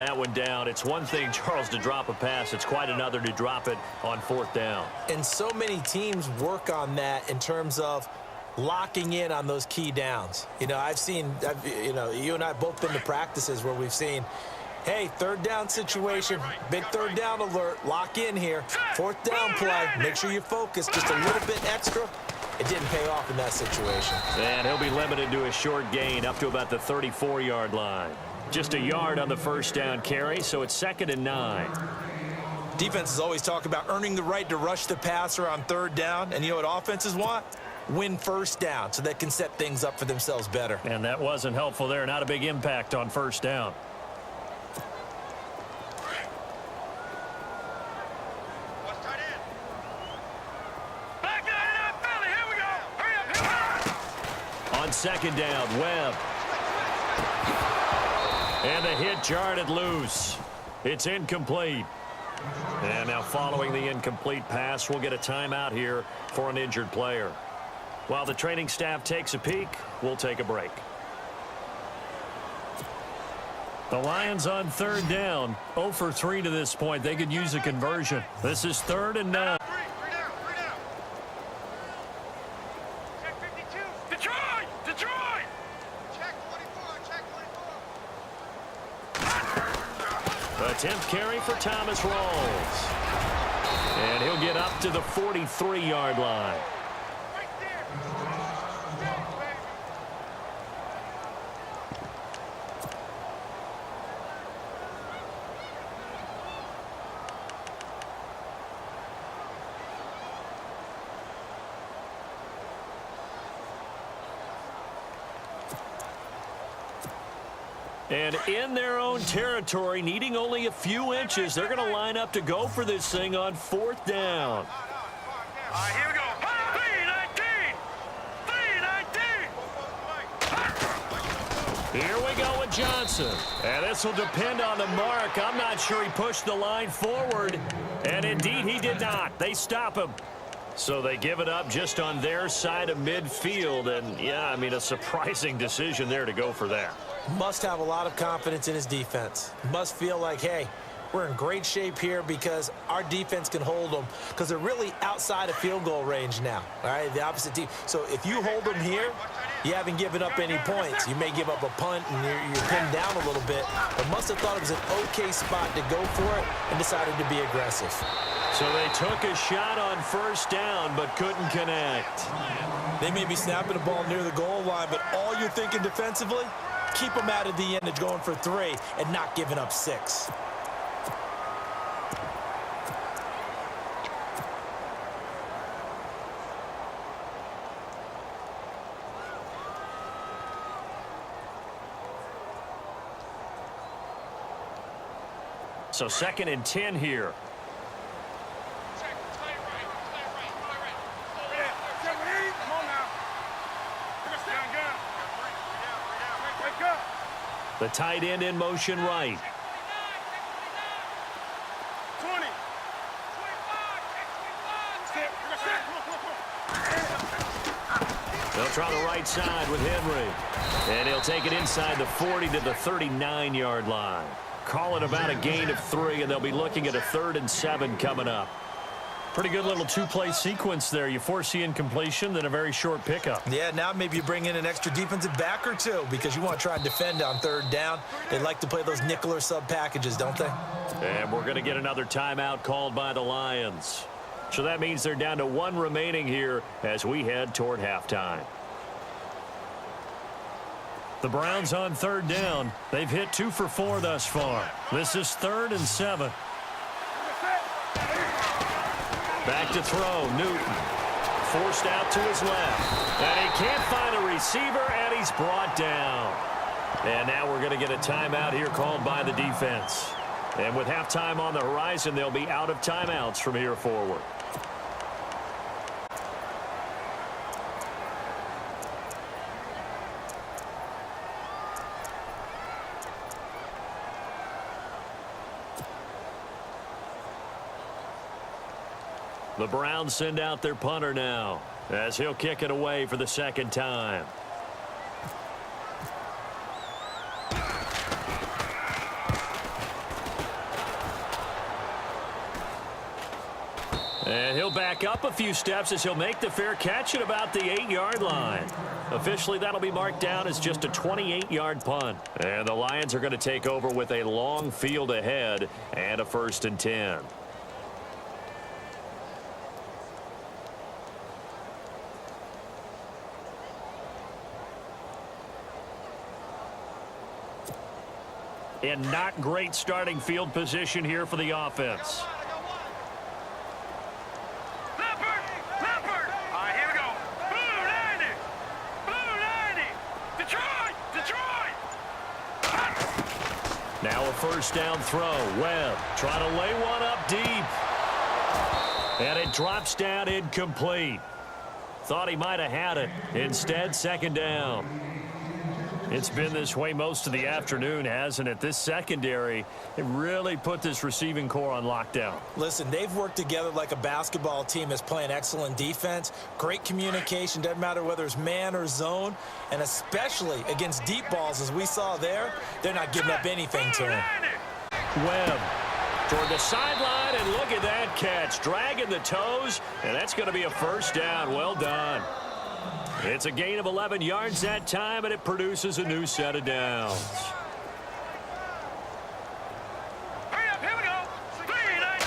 That one down. It's one thing, Charles, to drop a pass. It's quite another to drop it on 4th down. And so many teams work on that in terms of locking in on those key downs. You know, you and I have both been to practices where we've seen, hey, 3rd down situation, big 3rd down alert, lock in here. 4th down play, make sure you focus just a little bit extra. It didn't pay off in that situation. And he'll be limited to a short gain up to about the 34-yard line. Just a yard on the 1st down carry, so it's 2nd and 9. Defenses always talk about earning the right to rush the passer on 3rd down, and you know what offenses want? Win 1st down so they can set things up for themselves better. And that wasn't helpful there. Not a big impact on 1st down. On 2nd down, Webb. And the hit jarred it loose. It's incomplete. And now following the incomplete pass, we'll get a timeout here for an injured player. While the training staff takes a peek, we'll take a break. The Lions on 3rd down, 0 for 3 to this point. They could use a conversion. This is 3rd and 9. The 10th carry for Thomas Rawls. And he'll get up to the 43-yard line. And in their own territory, needing only a few inches, they're going to line up to go for this thing on 4th down. Here we go. Here we go with Johnson. And this will depend on the mark. I'm not sure he pushed the line forward. And indeed, he did not. They stop him. So they give it up just on their side of midfield. And, yeah, I mean, a surprising decision there to go for that. Must have a lot of confidence in his defense. Must feel like, hey, we're in great shape here because our defense can hold them because they're really outside of field goal range now, all right, the opposite team. So if you hold them here, you haven't given up any points. You may give up a punt and you're pinned down a little bit, but must have thought it was an okay spot to go for it and decided to be aggressive. So they took a shot on 1st down but couldn't connect. They may be snapping the ball near the goal line, but all you're thinking defensively, keep them out of the end of going for 3 and not giving up 6. So 2nd and 10 here. The tight end in motion right. 20. They'll try the right side with Henry. And he'll take it inside the 40 to the 39-yard line. Call it about a gain of 3, and they'll be looking at a 3rd and 7 coming up. Pretty good little 2-play sequence there. You force the incompletion, then a very short pickup. Yeah, now maybe you bring in an extra defensive back or 2 because you want to try and defend on 3rd down. They like to play those nickel or sub packages, don't they? And we're going to get another timeout called by the Lions. So that means they're down to 1 remaining here as we head toward halftime. The Browns on 3rd down. They've hit 2 for 4 thus far. This is 3rd and 7. Back to throw, Newton. Forced out to his left. And he can't find a receiver, and he's brought down. And now we're going to get a timeout here called by the defense. And with halftime on the horizon, they'll be out of timeouts from here forward. The Browns send out their punter now as he'll kick it away for the 2nd time. And he'll back up a few steps as he'll make the fair catch at about the 8-yard line. Officially, that'll be marked down as just a 28-yard punt. And the Lions are going to take over with a long field ahead and a 1st and 10. And not great starting field position here for the offense. Now a 1st down throw. Webb trying to lay one up deep. And it drops down incomplete. Thought he might have had it. Instead, 2nd down. It's been this way most of the afternoon, hasn't it? This secondary, it really put this receiving core on lockdown. Listen, they've worked together like a basketball team that's playing excellent defense. Great communication, doesn't matter whether it's man or zone. And especially against deep balls, as we saw there, they're not giving up anything to him. Webb toward the sideline, and look at that catch. Dragging the toes, and that's going to be a 1st down. Well done. It's a gain of 11 yards that time, and it produces a new set of downs. Hurry up, here we go. 3, 9,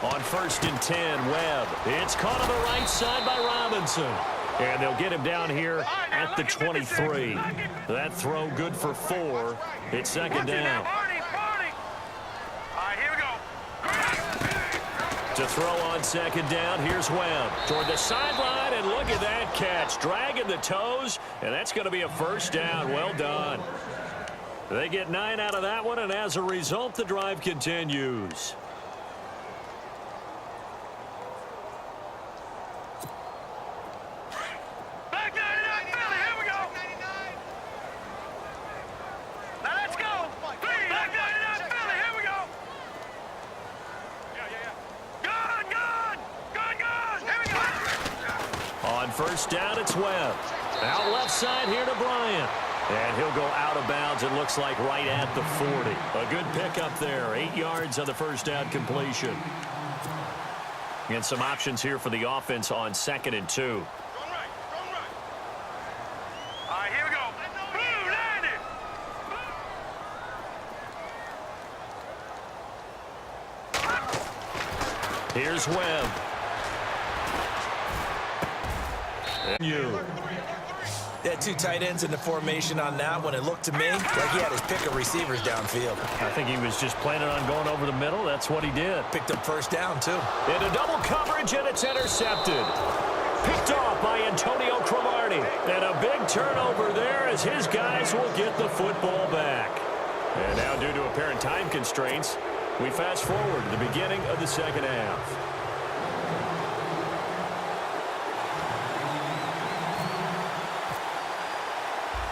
10. On 1st and 10, Webb. It's caught on the right side by Robinson. And they'll get him down here at the 23. That throw good for 4. It's 2nd down. To throw on 2nd down, here's Webb toward the sideline, and look at that catch. Dragging the toes, and that's going to be a 1st down. Well done. They get 9 out of that one, and as a result, the drive continues. Back 99, Philly, here we go. Now let's go. 3, back 99, Philly, here we go. Here we go. On 1st down, it's Webb. Out left side here to Bryant. And he'll go out of bounds, it looks like, right at the 40. A good pickup there. 8 yards on the 1st down completion. And some options here for the offense on 2nd and 2. Going right. All right, here we go. Blue, landed. Here's Webb. They had 2 tight ends in the formation on that one. It looked to me like he had his pick of receivers downfield. I think he was just planning on going over the middle. That's what he did. Picked up 1st down, too. Into double coverage, and it's intercepted. Picked off by Antonio Cromartie. And a big turnover there as his guys will get the football back. And now, due to apparent time constraints, we fast forward to the beginning of the 2nd half.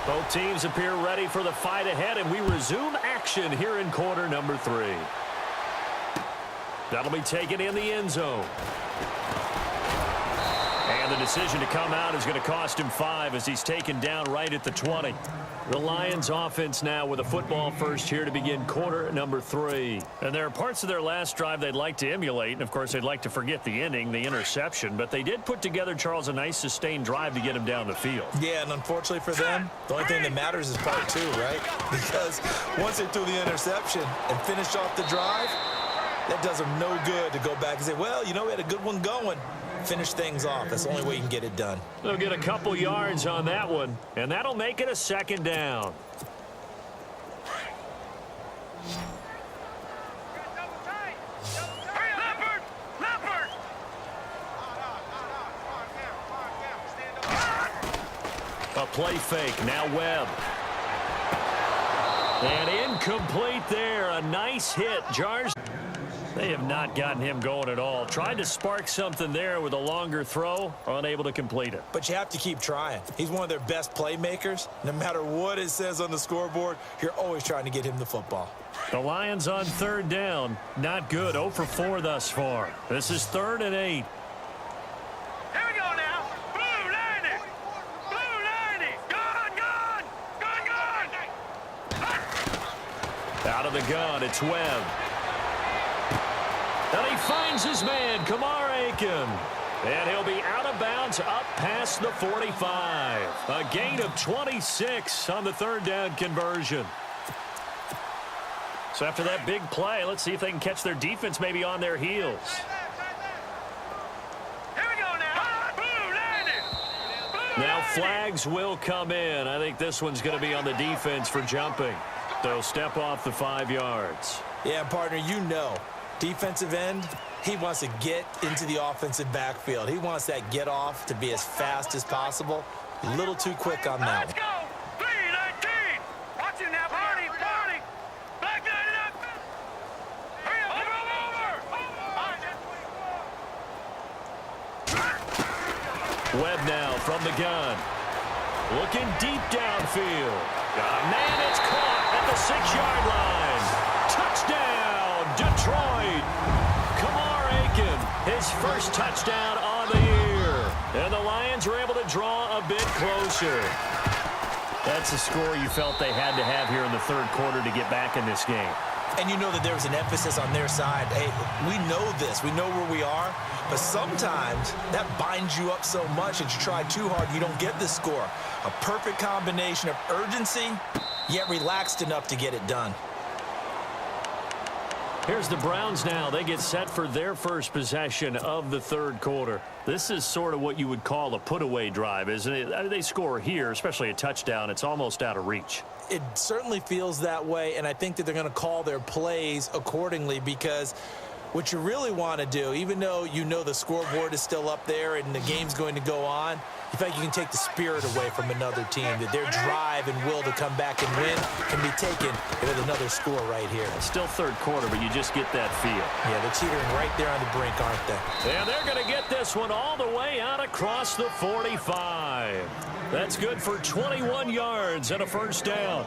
Both teams appear ready for the fight ahead, and we resume action here in quarter number 3. That'll be taken in the end zone. And the decision to come out is going to cost him 5 as he's taken down right at the 20. The Lions offense now with a football first here to begin quarter number 3. And there are parts of their last drive they'd like to emulate. And, of course, they'd like to forget the ending, the interception. But they did put together, Charles, a nice sustained drive to get him down the field. Yeah, and unfortunately for them, the only thing that matters is part 2, right? Because once they threw the interception and finished off the drive, that does them no good to go back and say, well, you know, we had a good one going. Finish things off. That's the only way you can get it done. They'll get a couple yards on that one, and that'll make it a 2nd down. A play fake, now Webb. And incomplete there, a nice hit. Jars. They have not gotten him going at all. Tried to spark something there with a longer throw, unable to complete it. But you have to keep trying. He's one of their best playmakers. No matter what it says on the scoreboard, you're always trying to get him the football. The Lions on 3rd down. Not good. 0 for 4 thus far. This is 3rd and 8. Here we go now. Blue, landed. Blue, landed. Gun. Out of the gun, it's Webb. And he finds his man, Kamar Aiken. And he'll be out of bounds up past the 45. A gain of 26 on the third down conversion. So after that big play, let's see if they can catch their defense maybe on their heels. Here we go now. Blue 90. Blue Now 90. flags will come in. I think this one's going to be on the defense for jumping. They'll step off the 5 yards. Yeah, partner, you know, defensive end, he wants to get into the offensive backfield. He wants that get off to be as fast as possible. A little too quick on that Let's one. go. 319. Watch it now. Party, party. Back that up. Hurry up. Over. Webb now from the gun. Looking deep downfield. Man, it's caught at the 6-yard line. Touchdown, Detroit. Kamar Aiken, his first touchdown on the year. And the Lions were able to draw a bit closer. That's a score you felt they had to have here in the third quarter to get back in this game. And you know that there was an emphasis on their side. Hey, we know this. We know where we are. But sometimes that binds you up so much that you try too hard, you don't get the score. A perfect combination of urgency, yet relaxed enough to get it done. Here's the Browns now. They get set for their first possession of the third quarter. This is sort of what you would call a put-away drive, isn't it? I mean, they score here, especially a touchdown. It's almost out of reach. It certainly feels that way, and I think that they're going to call their plays accordingly because what you really want to do, even though you know the scoreboard is still up there and the game's going to go on, you think you can take the spirit away from another team, that their drive and will to come back and win can be taken with another score right here. Still third quarter, but you just get that feel. Yeah, they're teetering right there on the brink, aren't they? And they're going to get this one all the way out across the 45. That's good for 21 yards and a first down.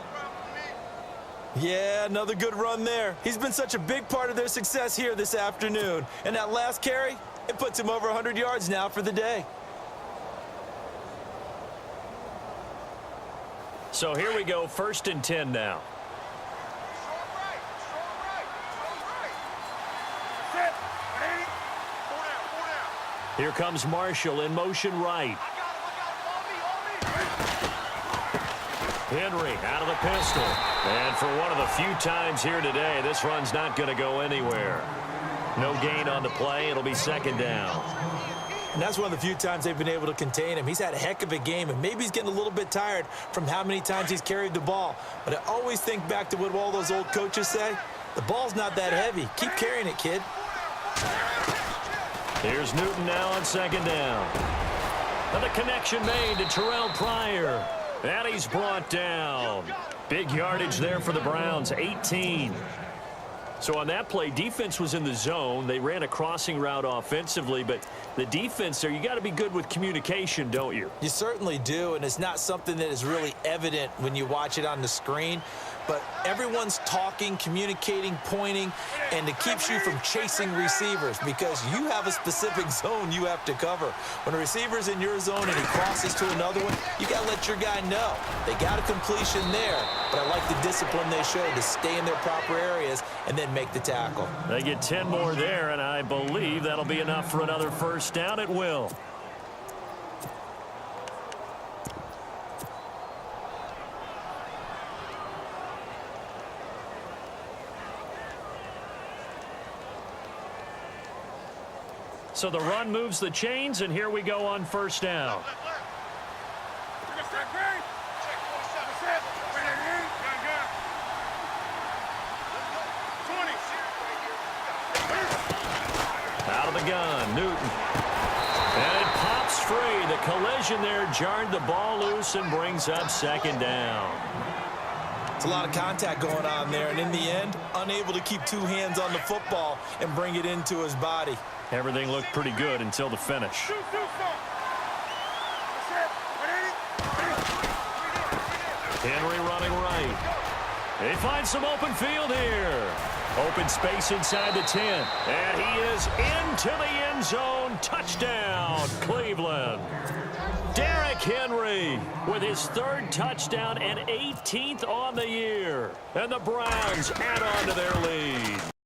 Yeah, another good run there. He's been such a big part of their success here this afternoon. And that last carry, it puts him over 100 yards now for the day. So here we go, 1st and 10 now. Here comes Marshall in motion right. Henry out of the pistol. And for one of the few times here today, this run's not going to go anywhere. No gain on the play. It'll be 2nd down. And that's one of the few times they've been able to contain him. He's had a heck of a game, and maybe he's getting a little bit tired from how many times he's carried the ball. But I always think back to what all those old coaches say. The ball's not that heavy. Keep carrying it, kid. Here's Newton now on 2nd down. And the connection made to Terrell Pryor. And he's brought down. Big yardage there for the Browns, 18. So on that play, defense was in the zone. They ran a crossing route offensively, but the defense there, you got to be good with communication, don't you? You certainly do, and it's not something that is really evident when you watch it on the screen. But everyone's talking, communicating, pointing, and it keeps you from chasing receivers because you have a specific zone you have to cover. When a receiver's in your zone and he crosses to another one, you got to let your guy know. They got a completion there, but I like the discipline they showed to stay in their proper areas and then make the tackle. They get 10 more there, and I believe that'll be enough for another first down. It will. So the run moves the chains, and here we go on first down. Out of the gun, Newton. And it pops free. The collision there jarred the ball loose and brings up 2nd down. It's a lot of contact going on there, and in the end, unable to keep two hands on the football and bring it into his body. Everything looked pretty good until the finish. Henry running right. They find some open field here. Open space inside the 10. And he is into the end zone. Touchdown, Cleveland. Derrick Henry with his 3rd touchdown and 18th on the year. And the Browns add on to their lead.